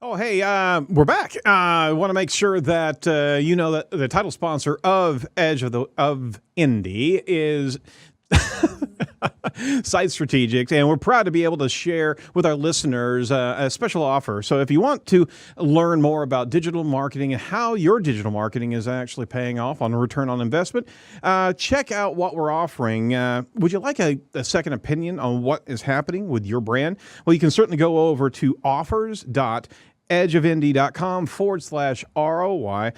Oh, hey, we're back. I want to make sure that you know that the title sponsor of Edge of Indy is Site Strategics, and we're proud to be able to share with our listeners a special offer. So if you want to learn more about digital marketing and how your digital marketing is actually paying off on a return on investment, check out what we're offering. Would you like a second opinion on what is happening with your brand? Well, you can certainly go over to offers.edgeofindy.com/ROI.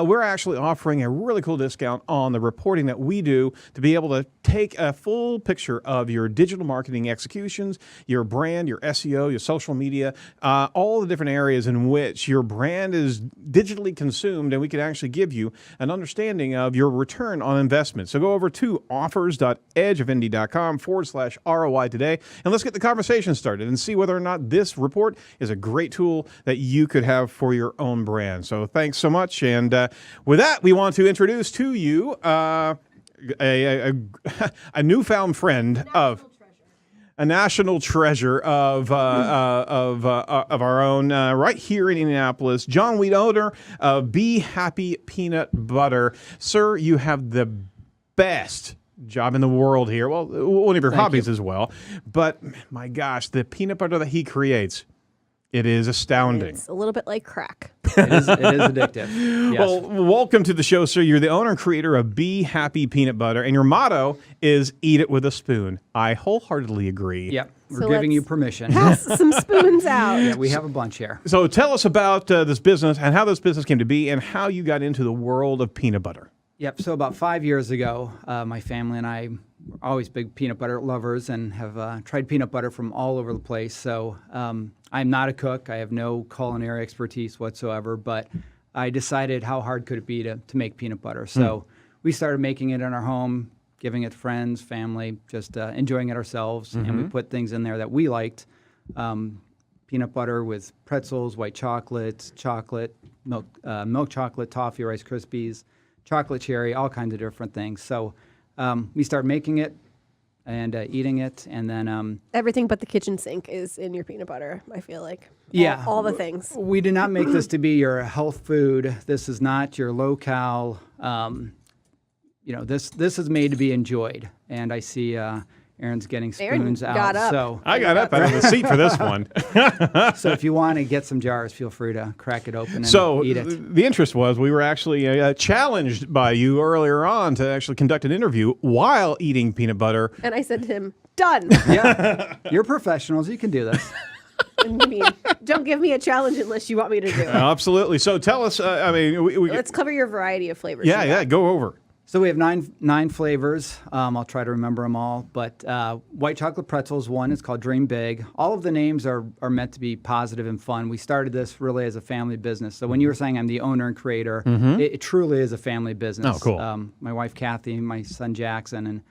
We're actually offering a really cool discount on the reporting that we do to be able to take a full picture of your digital marketing executions, your brand, your SEO, your social media, all the different areas in which your brand is digitally consumed, and we can actually give you an understanding of your return on investment. So go over to offers.edgeofindy.com/ROI today, and let's get the conversation started and see whether or not this report is a great tool that you could have for your own brand. So thanks so much. And with that, we want to introduce to you a newfound friend of a national treasure of our own right here in Indianapolis, Jon Weed, owner of Be Happy Peanut Butter. Sir, you have the best job in the world here. Well, one of your hobbies as well. But my gosh, the peanut butter that he creates, it is astounding. It's a little bit like crack. It is addictive. Yes. Well, welcome to the show, sir. You're the owner and creator of Be Happy Peanut Butter, and your motto is eat it with a spoon. I wholeheartedly agree. Yep. We're So giving you let's permission. Pass some spoons out. Yeah, we have a bunch here. So tell us about this business and how this business came to be and how you got into the world of peanut butter. Yep. So about 5 years ago, my family and I were always big peanut butter lovers and have tried peanut butter from all over the place. So I'm not a cook. I have no culinary expertise whatsoever, but I decided how hard could it be to make peanut butter. So we started making it in our home, giving it to friends, family, just enjoying it ourselves. And we put things in there that we liked. Peanut butter with pretzels, white chocolate, milk chocolate, toffee, Rice Krispies, chocolate cherry, all kinds of different things. So we started making it and eating it, and then Everything but the kitchen sink is in your peanut butter, I feel like. Yeah. All the things. we did not make this to be your health food. This is not your low-cal. This is made to be enjoyed. And I see Aaron's getting spoons Aaron out. got up. So I got up out of the seat for this one. so if you want to get some jars, feel free to crack it open and So eat it. the interest was we were actually challenged by you earlier on to actually conduct an interview while eating peanut butter. And I said to him, done. Yeah, you're professionals. You can do this. I mean, don't give me a challenge unless you want me to do it. Absolutely. So tell us, Let's cover your variety of flavors. yeah, go over. So we have nine flavors. I'll try to remember them all. But white chocolate pretzels, one is called Dream Big. All of the names are meant to be positive and fun. We started this really as a family business. So when you were saying I'm the owner and creator, it truly is a family business. Oh, cool. My wife Kathy, my son Jackson, and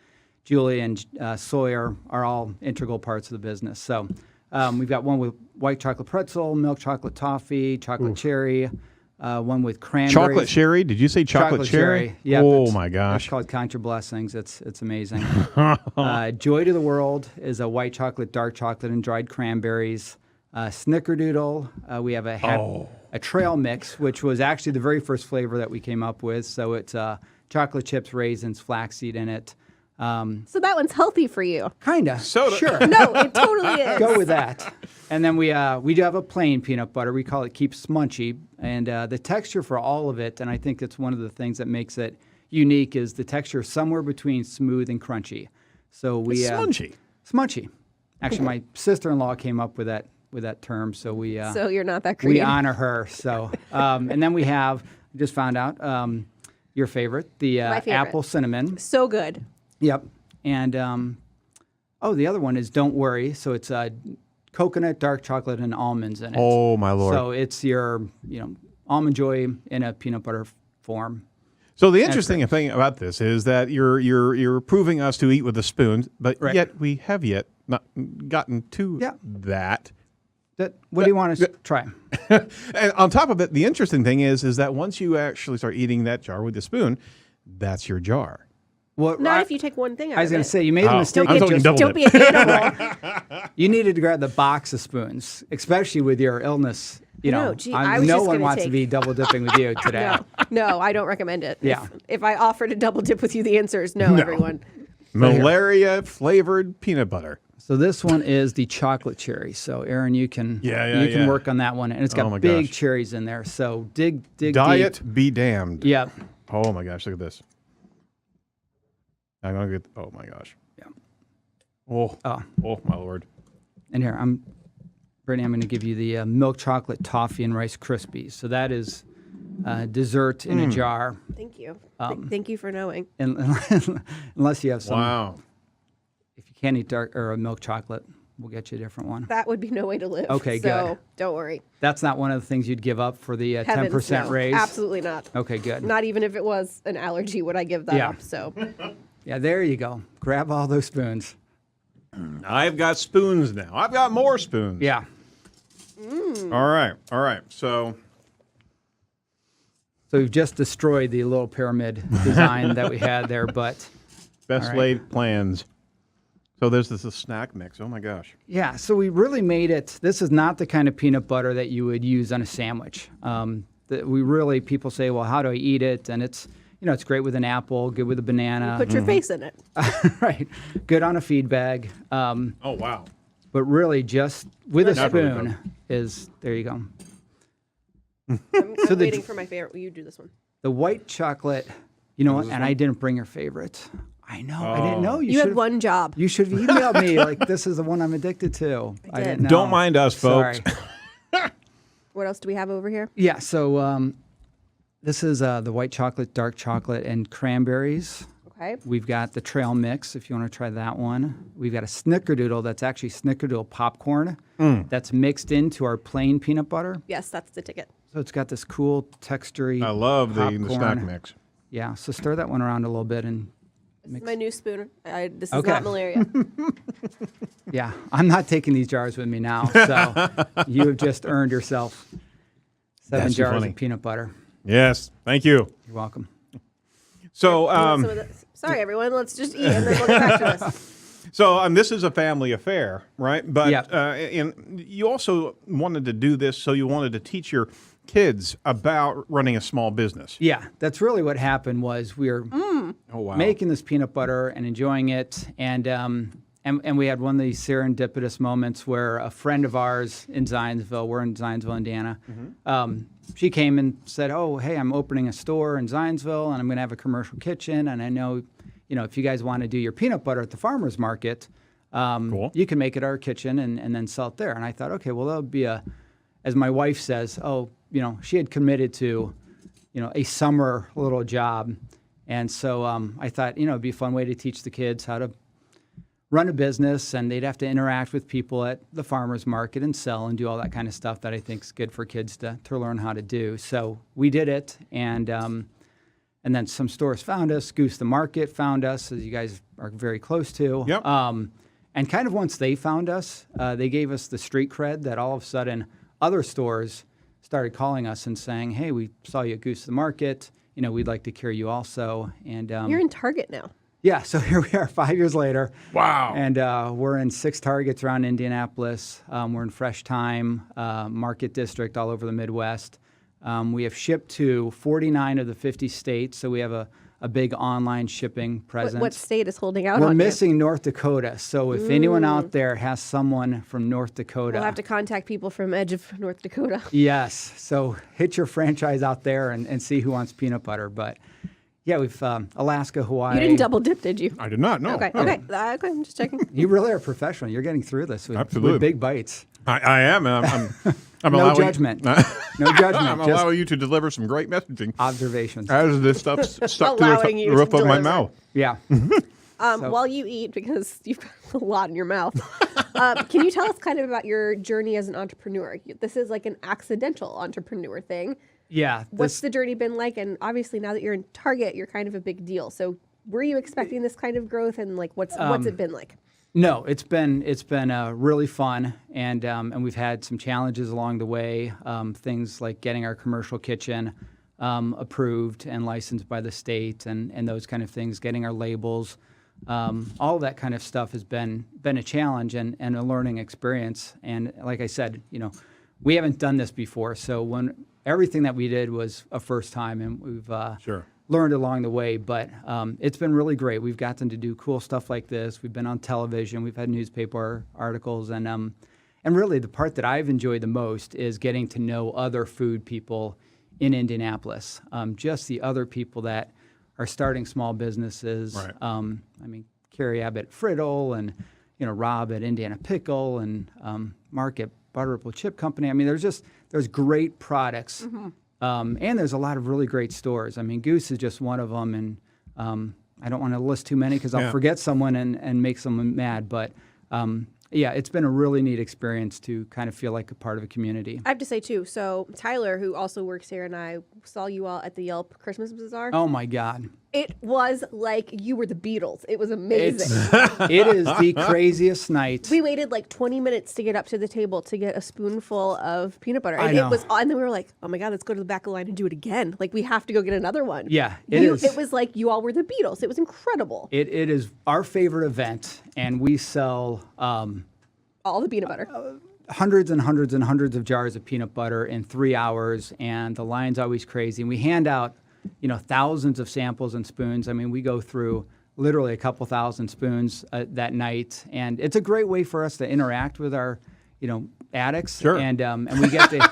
Julie and Sawyer are all integral parts of the business. So we've got one with white chocolate pretzel, milk chocolate toffee, chocolate cherry. One with cranberries. Chocolate cherry? Did you say chocolate cherry? Yeah. Oh my gosh. It's called Count Your Blessings. It's amazing. Joy to the World is a white chocolate, dark chocolate, and dried cranberries. Snickerdoodle. We have a trail mix, which was actually the very first flavor that we came up with. So it's chocolate chips, raisins, flaxseed in it. So that one's healthy for you. Kinda. Soda. Sure. No, it totally is. Go with that. And then we do have a plain peanut butter. We call it Keep Smunchy. And the texture for all of it, and I think it's one of the things that makes it unique, is the texture somewhere between smooth and crunchy. So we Smunchy. Smunchy. Actually, my sister-in-law came up with that term. So we So you're not that we creative. honor her. So and then we have, just found out, your favorite, the My favorite. apple cinnamon. So good. Yep. And the other one is Don't Worry. So it's coconut, dark chocolate, and almonds in it. Oh my Lord. So it's your, almond joy in a peanut butter form. So the interesting thing about this is that you're proving us to eat with a spoon, but Right. yet we have yet not gotten to Yeah. that. What do you want to try? And on top of it, the interesting thing is that once you actually start eating that jar with the spoon, that's your jar. Well, Not if you take one thing out I was of going it. to say, you made the mistake. I'm of talking just- double Don't be a hater. You needed to grab the box of spoons, especially with your illness. you know, No, gee, I was no just one gonna wants to take- be double dipping with you today. No, I don't recommend it. Yeah. If I offer to double dip with you, the answer is no, everyone. Malaria flavored peanut butter. So this one is the chocolate cherry. So Aaron, you can Yeah. work on that one, and it's Oh my got big gosh. cherries in there. So dig Diet deep. be damned. Yep. Oh my gosh, look at this. I'm gonna get. Oh my gosh. Yeah. Oh. Oh. Oh my lord. And here Brittany, I'm going to give you the milk chocolate toffee and Rice Krispies. So that is dessert in a jar. Thank you. Thank you for knowing. And unless you have some, Wow. if you can't eat dark or a milk chocolate, we'll get you a different one. That would be no way to live. Okay, so good. don't worry. That's not one of the things you'd give up for the Heavens, 10% no. raise. Absolutely not. Okay, good. Not even if it was an allergy would I give that Yeah. up. So Yeah, there you go. Grab all those spoons. I've got spoons now. I've got more spoons. Yeah. All right. All right. So we've just destroyed the little pyramid design that we had there, but best All right. laid plans. So there's this snack mix. Oh my gosh. yeah, so we really made it. This is not the kind of peanut butter that you would use on a sandwich. People say, well, how do I eat it? And it's, it's great with an apple, good with a banana. put your face in it. Right. Good on a feed bag. Oh wow. But really just with a That's really spoon is, there you go. I'm the- waiting for my favorite. Will you do this one? The white chocolate, you know what? And I didn't bring your favorite. I know. I didn't know. You had should've- one job. You should have emailed me like this is the one I'm addicted to. I did. didn't know. Don't mind us, folks. Sorry. What else do we have over here? Yeah. So this is the white chocolate, dark chocolate, and cranberries. Okay. We've got the trail mix, if you want to try that one. We've got a snickerdoodle that's actually snickerdoodle popcorn that's mixed into our plain peanut butter. Yes, that's the ticket. So it's got this cool textury. I love the snack popcorn. mix. Yeah. So stir that one around a little bit and This is my new spoon. This is Okay. not malaria. yeah, I'm not taking these jars with me now. So you have just earned yourself 7 That's too jars funny. of peanut butter. Yes. Thank you. You're welcome. So You want some of this? Sorry, everyone. Let's just eat and then we'll get back to this. So this is a family affair, right? But Yep. and you also wanted to do this, so you wanted to teach your kids about running a small business. Yeah, that's really what happened. Was we were Oh wow! making this peanut butter and enjoying it, and we had one of these serendipitous moments where a friend of ours in Zionsville, we're in Zionsville, Indiana, she came and said, "Oh, hey, I'm opening a store in Zionsville, and I'm going to have a commercial kitchen, and I know, if you guys want to do your peanut butter at the farmers market, Cool. you can make it our kitchen and then sell it there." And I thought, okay, well, that would be as my wife says, she had committed to, a summer little job. And so I thought, it'd be a fun way to teach the kids how to run a business, and they'd have to interact with people at the farmer's market and sell and do all that kind of stuff that I think is good for kids to learn how to do. So we did it, and then some stores found us. Goose the Market found us, as you guys are very close to. Yep. And kind of once they found us, they gave us the street cred that all of a sudden other stores started calling us and saying, "Hey, we saw you at Goose the Market. We'd like to carry you also." And You're in Target now. yeah, so here we are 5 years later. Wow. And we're in 6 Targets around Indianapolis. We're in Fresh Time, Market District all over the Midwest. We have shipped to 49 of the 50 states, so we have a big online shipping presence. What state is holding out We're on you? missing North Dakota, so if anyone out there has someone from North Dakota, We'll have to contact people from edge of North Dakota. yes, so hit your franchise out there and see who wants peanut butter. But yeah, we've Alaska, Hawaii. You didn't double dip, did you? I did not know. Okay, No. okay. I'm just checking. You really are professional. You're getting through this with Absolutely. big bites. I am. I'm No allowing, judgment. No judgment. I'm just allowing you to deliver some great messaging observations. as this stuff stuck to Allowing you the roof to of my deliver. mouth. Yeah. While you eat, because you've got a lot in your mouth, can you tell us kind of about your journey as an entrepreneur? This is like an accidental entrepreneur thing. Yeah. What's the journey been like? And obviously, now that you're in Target, you're kind of a big deal. So, were you expecting this kind of growth? And like, what's it been like? No, it's been really fun, and we've had some challenges along the way. Things like getting our commercial kitchen approved and licensed by the state, and those kind of things. Getting our labels, all of that kind of stuff has been a challenge and a learning experience. And like I said, we haven't done this before. So everything that we did was a first time, and we've learned along the way. But it's been really great. We've gotten to do cool stuff like this. We've been on television. We've had newspaper articles, and really the part that I've enjoyed the most is getting to know other food people in Indianapolis. Just the other people that are starting small businesses. Right. I mean, Carrie Abbott Friddle, and Rob at Indiana Pickle, and Mark at Butter Ripple Chip Company. I mean, there's great products, and there's a lot of really great stores. I mean, Goose is just one of them, and I don't want to list too many because I'll forget someone and make someone mad. But yeah, it's been a really neat experience to kind of feel like a part of a community. I have to say, too, so Tyler, who also works here, and I saw you all at the Yelp Christmas Bazaar. Oh, my God. It was like you were the Beatles. It was amazing. It is the craziest night. We waited like 20 minutes to get up to the table to get a spoonful of peanut butter. I And know. and then we were like, oh my God, let's go to the back of the line and do it again. Like, we have to go get another one. Yeah, it is. It was like you all were the Beatles. It was incredible. It is our favorite event, and we sell All the peanut butter. hundreds and hundreds and hundreds of jars of peanut butter in 3 hours, and the line's always crazy. And we hand out, thousands of samples and spoons. I mean, we go through literally a couple thousand spoons that night, and it's a great way for us to interact with our, addicts. Sure. And we get to,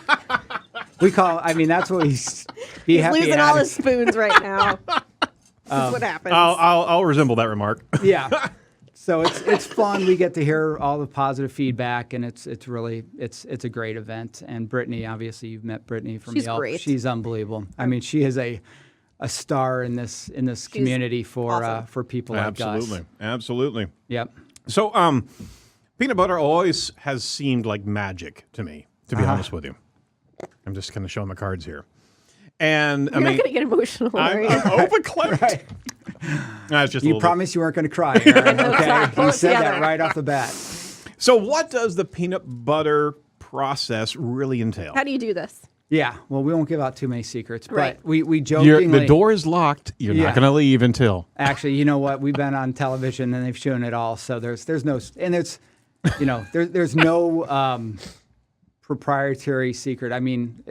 we call. I mean, that's what He's happy losing all his addicts. spoons right now. This is what happens. I'll resemble that remark. Yeah. So it's fun. We get to hear all the positive feedback, and it's really a great event. And Brittany, obviously, you've met Brittany from She's Yelp. great. She's unbelievable. I mean, she is a star in this community for people like us. Absolutely. Yep. So, peanut butter always has seemed like magic to me, to be honest with you. I'm just going to show my cards here. And You're not going to get emotional, are you? I'm open close. Right. That's just a You little promised you weren't going to cry, Aaron, okay? Pull You it said that together. right off the bat. So, what does the peanut butter process really entail? How do you do this? Yeah. Well, we won't give out too many secrets, but Right. we jokingly. The door is locked. You're Yeah. not going to leave until. Actually, you know what? We've been on television and they've shown it all. So there's no, and there's no proprietary secret. I mean,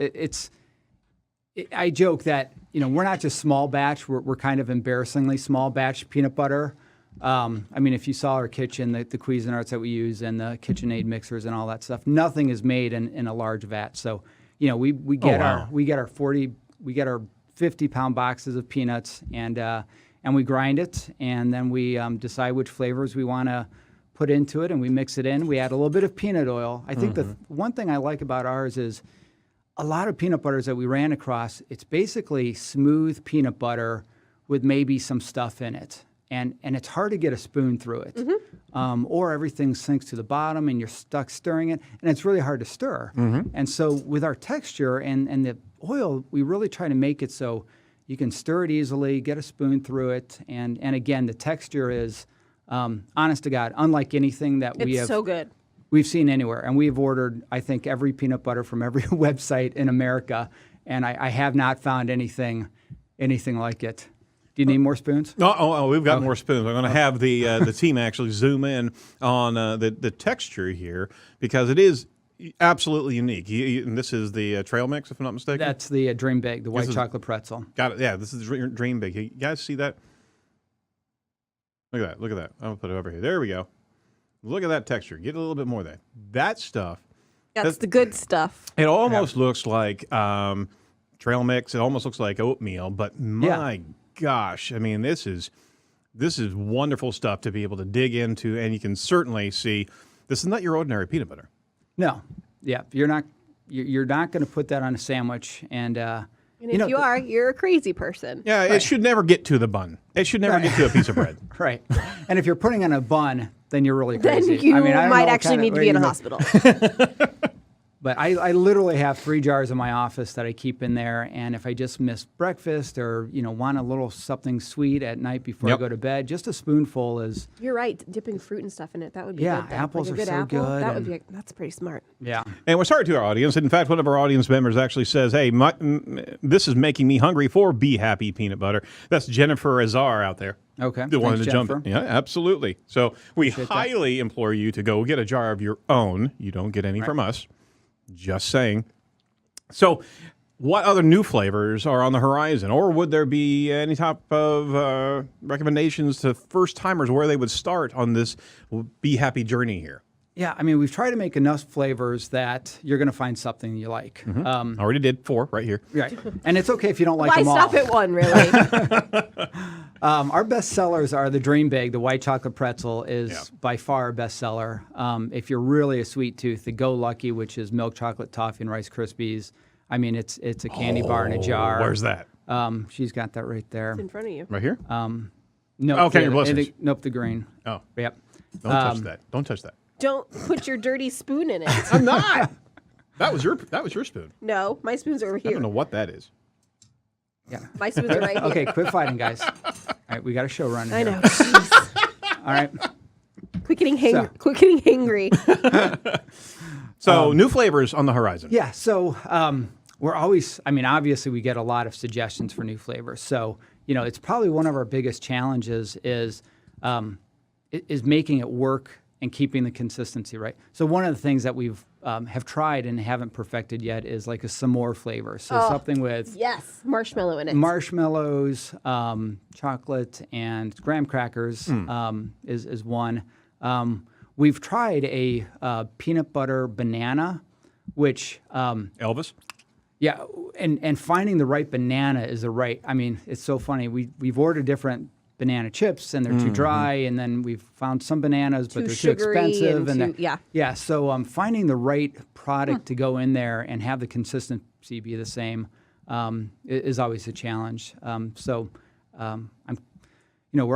I joke that we're not just small batch. We're kind of embarrassingly small batch peanut butter. I mean, if you saw our kitchen, the Cuisinarts that we use and the KitchenAid mixers and all that stuff, nothing is made in a large vat. So we get wow. our 50-pound boxes of peanuts and we grind it, and then we decide which flavors we want to put into it, and we mix it in. We add a little bit of peanut oil. I think the one thing I like about ours is a lot of peanut butters that we ran across, it's basically smooth peanut butter with maybe some stuff in it. And it's hard to get a spoon through it. Or everything sinks to the bottom and you're stuck stirring it, and it's really hard to stir. And so with our texture and the oil, we really try to make it so you can stir it easily, get a spoon through it. And again, the texture is, honest to God, unlike anything that It's so good. we've seen anywhere. And we've ordered, I think, every peanut butter from every website in America, and I have not found anything like it. Do you need more spoons? Oh, we've got more spoons. I'm going to have the team actually zoom in on the texture here because it is absolutely unique. And this is the trail mix, if I'm not mistaken. That's the Dream Big, the white chocolate pretzel. Got it. Yeah, this is Dream Big. You guys see that? Look at that. Look at that. I'm going to put it over here. There we go. Look at that texture. Get a little bit more of that. That stuff. That's the good stuff. It almost looks like trail mix. It almost looks like oatmeal, but my gosh, I mean, this is wonderful stuff to be able to dig into, and you can certainly see this is not your ordinary peanut butter. No, yeah, you're not going to put that on a sandwich, and And if you are, you're a crazy person. Yeah, it should never get to the bun. It should never get to a piece of bread. right. And if you're putting on a bun, then you're really Then crazy. you I don't might know actually need to be in a hospital. But I literally have 3 jars in my office that I keep in there, and if I just miss breakfast or want a little something sweet at night before I go to bed, just a spoonful is. You're right. Dipping fruit and stuff in it, that would be Yeah, good. though. apples like a are good so apple, good, That would and- be. That's pretty smart. Yeah. And we're sorry to our audience. In fact, one of our audience members actually says, hey, this is making me hungry for Be Happy peanut butter. That's Jennifer Azar out there. Okay. The one Thanks, to jump Jennifer. in. Yeah, absolutely. So we Appreciate that. highly implore you to go get a jar of your own. You don't get any from us. Just saying. So, what other new flavors are on the horizon, or would there be any type of recommendations to first timers where they would start on this Be Happy journey here? Yeah, I mean, we've tried to make enough flavors that you're going to find something you like. Already did 4 right here. Right, and it's okay if you don't like Why them all. stop at one, really? Our best sellers are the Dream Big, the white chocolate pretzel is by far our best seller. If you're really a sweet tooth, the Go Lucky, which is milk chocolate toffee and Rice Krispies. I mean, it's a candy bar in a jar. Where's that? She's got that right there. In front of you. Right here? Nope, Okay, your blessings. Nope, the green. Oh. Yep. Don't touch that. Don't touch that. Don't put your dirty spoon in it. I'm not. That was your spoon. No, my spoons are over I here. don't know what that is. Yeah. My spoons are right here. Okay, quit fighting, guys. All right, we got a show running I here. know. Jeez. All right. Quit getting hangry. So, new flavors on the horizon. Yeah, so we're always, I mean, obviously we get a lot of suggestions for new flavors. So, it's probably one of our biggest challenges is making it work and keeping the consistency right. So one of the things that we've have tried and haven't perfected yet is like a s'more flavor. So something with Yes, marshmallow in it. marshmallows, chocolate, and graham crackers is one. We've tried a peanut butter banana, which Elvis? yeah, and finding the right banana is the right. I mean, it's so funny. We've ordered different banana chips, and they're too dry, and then we've found some bananas, but they're too sugary expensive, and yeah. So finding the right product to go in there and have the consistency be the same is always a challenge. We're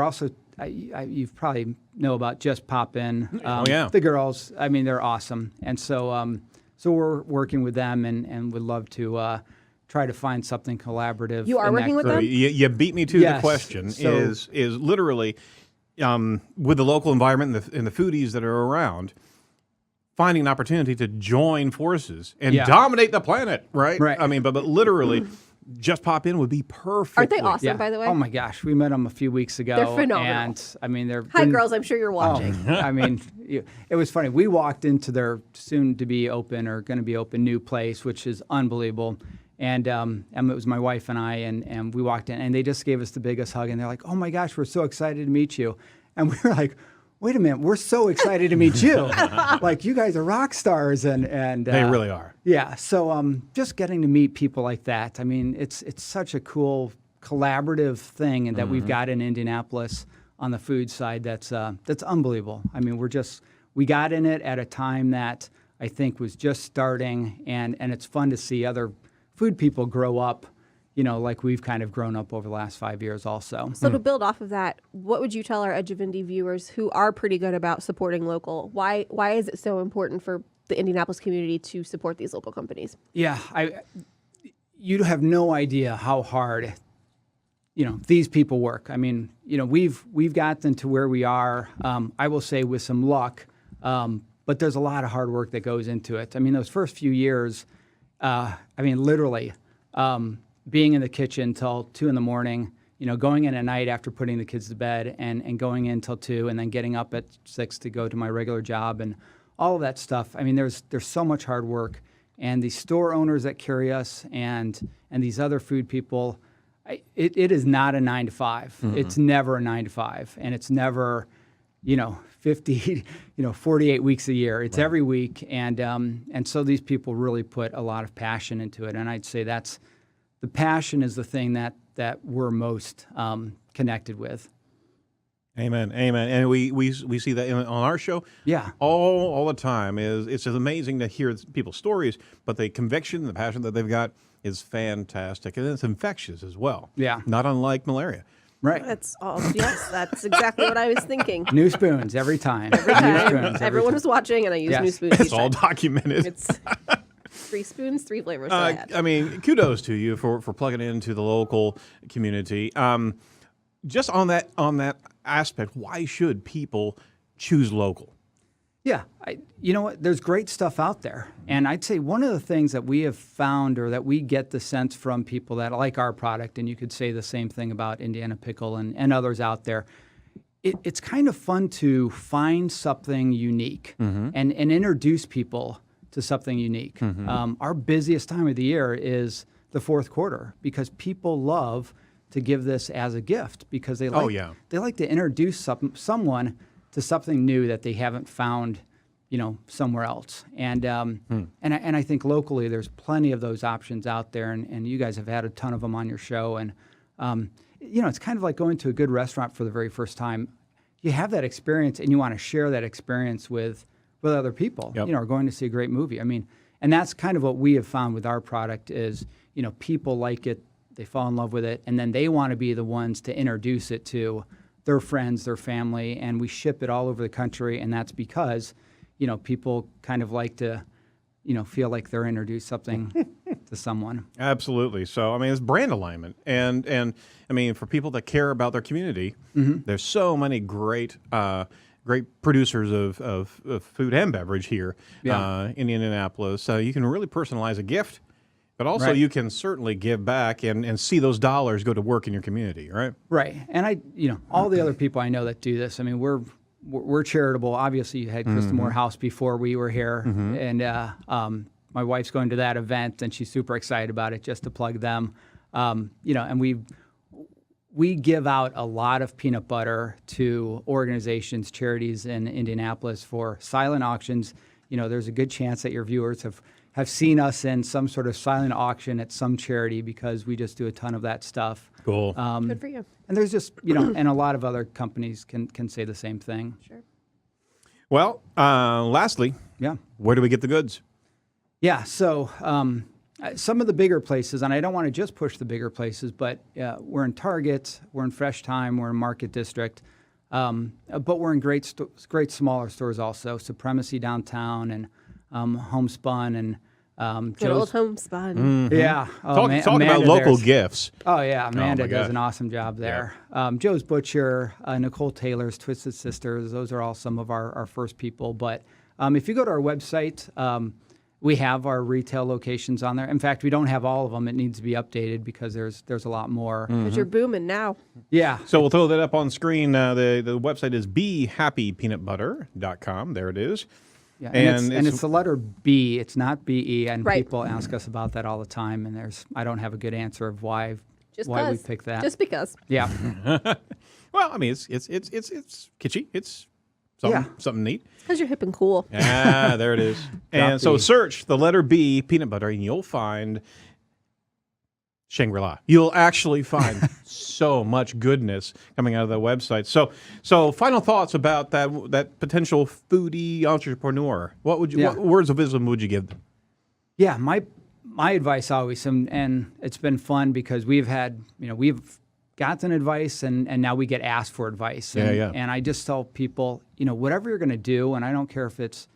also. You've probably know about Just Pop In. The girls. I mean, they're awesome, and so we're working with them, and would love to try to find something collaborative. You are working with So them? you beat me to the question. So- Is literally with the local environment and the foodies that are around, finding an opportunity to join forces and dominate the planet, right? Right. I mean, but literally, Just Pop In would be perfect. Aren't they awesome, Yeah. by the way? Oh my gosh, we met them a few weeks ago. They're phenomenal. And I mean, they're Hi, girls. I'm sure you're watching. I mean, it was funny. We walked into their soon-to-be open or going to be open new place, which is unbelievable. And it was my wife and I, and we walked in, and they just gave us the biggest hug. And they're like, "Oh my gosh, we're so excited to meet you." And we were like, "Wait a minute, we're so excited to meet you! Like, you guys are rock stars!" And They really are. Yeah. So just getting to meet people like that. I mean, it's such a cool collaborative thing, and that we've got in Indianapolis on the food side. That's unbelievable. I mean, we got in it at a time that I think was just starting, and it's fun to see other food people grow up, like we've kind of grown up over the last 5 years also. So to build off of that, what would you tell our Edge of Indy viewers who are pretty good about supporting local? Why is it so important for the Indianapolis community to support these local companies? Yeah, you have no idea how hard, these people work. I mean, we've gotten to where we are, I will say with some luck, but there's a lot of hard work that goes into it. I mean, those first few years, literally being in the kitchen till 2 a.m, going in at night after putting the kids to bed and going in till 2, and then getting up at 6 to go to my regular job and all of that stuff. I mean, there's so much hard work, and the store owners that carry us and these other food people, it is not a 9 to 5. It's never a 9 to 5, and it's never, 50, 48 weeks a year. It's every week, and so these people really put a lot of passion into it, and I'd say the passion is the thing that we're most connected with. Amen, amen. And we see that on our show. Yeah, all the time. It's just amazing to hear people's stories, but the conviction, the passion that they've got is fantastic, and it's infectious as well. Yeah, not unlike malaria. Right. That's that's exactly what I was thinking. New spoons every time. Every time. Everyone was watching, and I used new spoons. It's all documented. It's 3 spoons, 3 flavors. I had. I mean, kudos to you for plugging into the local community. Just on that aspect, why should people choose local? Yeah, you know what? There's great stuff out there. And I'd say one of the things that we have found, or that we get the sense from people that like our product, and you could say the same thing about Indiana Pickle and others out there, it's kind of fun to find something unique and introduce people to to something unique. Our busiest time of the year is the fourth quarter because people love to give this as a gift because they like they like to introduce someone to something new that they haven't found, somewhere else. And and I think locally there's plenty of those options out there, and you guys have had a ton of them on your show. And it's kind of like going to a good restaurant for the very first time. You have that experience, and you want to share that experience with other people. Or going to see a great movie. I mean, and that's kind of what we have found with our product is, people like it. They fall in love with it, and then they want to be the ones to introduce it to their friends, their family, and we ship it all over the country, and that's because, people kind of like to, feel like they're introduced something to someone. Absolutely. So, I mean, it's brand alignment, and I mean, for people that care about their community, there's so many great producers of food and beverage here in Indianapolis. So you can really personalize a gift. But also you can certainly give back and see those dollars go to work in your community, right? Right. And all the other people I know that do this, I mean, we're charitable. Obviously, you had Krista Morehouse before we were here. And my wife's going to that event, and she's super excited about it, just to plug them. And we give out a lot of peanut butter to organizations, charities in Indianapolis for silent auctions. There's a good chance that your viewers have seen us in some sort of silent auction at some charity because we just do a ton of that stuff. Cool. Good for you. And there's just, and a lot of other companies can say the same thing. Sure. Well, lastly, where do we get the goods? Yeah, so some of the bigger places, and I don't want to just push the bigger places, but we're in Target, we're in Fresh Time, we're in Market District, but we're in great smaller stores also, Supremacy downtown and Homespun and good old Homespun. Yeah. Talk about local gifts. Oh, yeah. Amanda does an awesome job there. Yeah. Joe's Butcher, Nicole Taylor's Twisted Sisters, those are all some of our first people. But if you go to our website, we have our retail locations on there. In fact, we don't have all of them. It needs to be updated because there's a lot more. Because you're booming now. Yeah. So we'll throw that up on screen. The website is behappypeanutbutter.com. There it is. Yeah, and it's the letter B. It's not B-E, and people ask us about that all the time. And I don't have a good answer of why we picked that. Just because. Yeah. Well, I mean, it's kitschy. It's something neat. Because you're hip and cool. Ah, there it is. And so search the letter B, peanut butter, and you'll find Shangri-La. You'll actually find so much goodness coming out of the website. So final thoughts about that potential foodie entrepreneur. What words of wisdom would you give them? Yeah, my advice always, and it's been fun because we've gotten advice and now we get asked for advice. And I just tell people, whatever you're going to do, and I don't care if it's,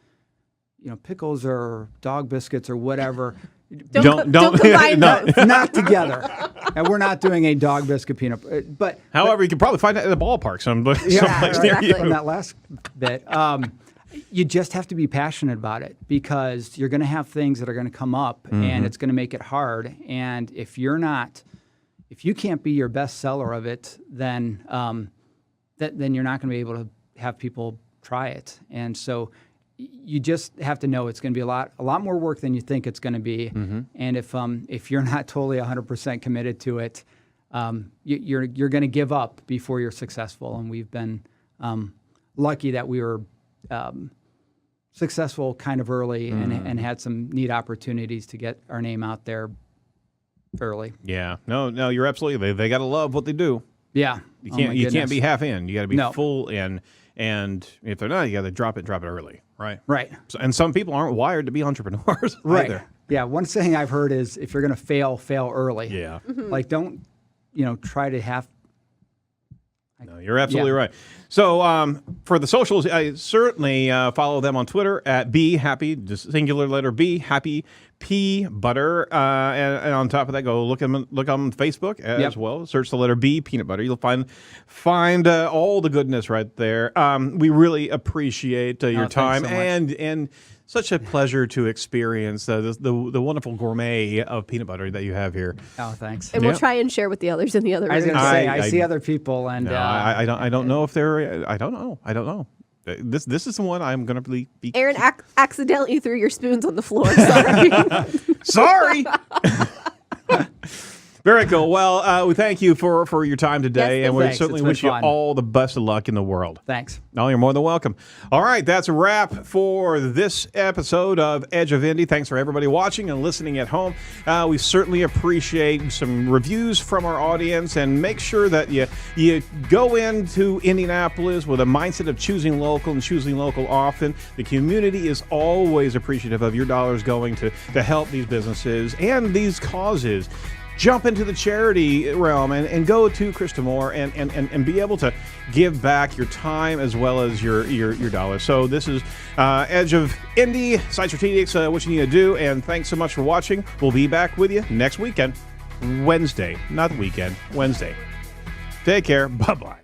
pickles or dog biscuits or whatever. Don't combine those. Not together. And we're not doing a dog biscuit peanut. But however, you can probably find that at the ballpark someplace near you. From that last bit, you just have to be passionate about it because you're going to have things that are going to come up, and it's going to make it hard. And if you can't be your best seller of it, then then you're not going to be able to have people try it. And so you just have to know it's going to be a lot more work than you think it's going to be. And if you're not totally 100% committed to it, you're going to give up before you're successful. And we've been lucky that we were successful kind of early and had some neat opportunities to get our name out there early. Yeah. No, you're absolutely. They got to love what they do. Yeah. You can't be half in. You got to be full in. And if they're not, you got to drop it early, right? Right. So, and some people aren't wired to be entrepreneurs either. Yeah. One saying I've heard is if you're going to fail early. Yeah. Like don't, try to have. No, you're absolutely right. So for the socials, I certainly follow them on Twitter at BeHappy, just singular letter B, Happy Pea Butter. And on top of that, go look on Facebook as well. Search the letter B, peanut butter. You'll find all the goodness right there. We really appreciate your time so and such a pleasure to experience the wonderful gourmet of peanut butter that you have here. Oh, thanks. And we'll try and share with the others in the other room. I was going to say, I see other people, and I don't know if they're. I don't know. This is the one I'm going to be. Aaron accidentally threw your spoons on the floor. Sorry. Sorry. Very cool. Well, we thank you for your time today, Yes, and we thanks. certainly It's been wish you fun. all the best of luck in the world. Thanks. No, you're more than welcome. All right, that's a wrap for this episode of Edge of Indy. Thanks for everybody watching and listening at home. We certainly appreciate some reviews from our audience, and make sure that you go into Indianapolis with a mindset of choosing local and choosing local often. The community is always appreciative of your dollars going to help these businesses and these causes. Jump into the charity realm and go to Krista Moore and be able to give back your time as well as your dollars. So this is Edge of Indy, Site Strategics, what you need to do. And thanks so much for watching. We'll be back with you next weekend, Wednesday, not weekend, Wednesday. Take care. Bye-bye.